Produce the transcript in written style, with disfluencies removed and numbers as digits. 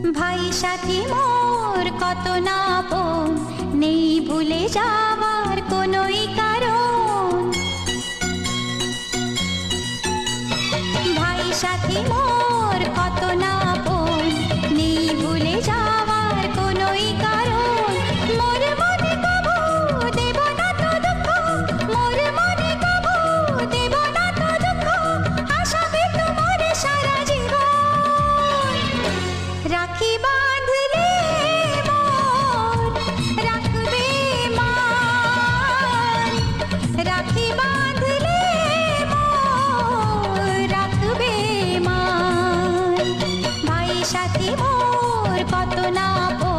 ভাই সাথী মোর কত না আপন, নেই ভুলে যাওয়ার কোনোই কারণ। ভাই সাথী মোর কত না আপন, নেই ভুলে যাওয়ার কোনোই কারণ। মোর মনে কবু দেব না তো দুঃখ, মোর মনে কবু দেব না তো দুঃখ, আশাবে তোমার সারা জীবন। রাখি বাঁধলে মোর রাখবে মান, রাখি বাঁধলে মোর রাখবে মান। ভাই সাথী মোর কত না আপন,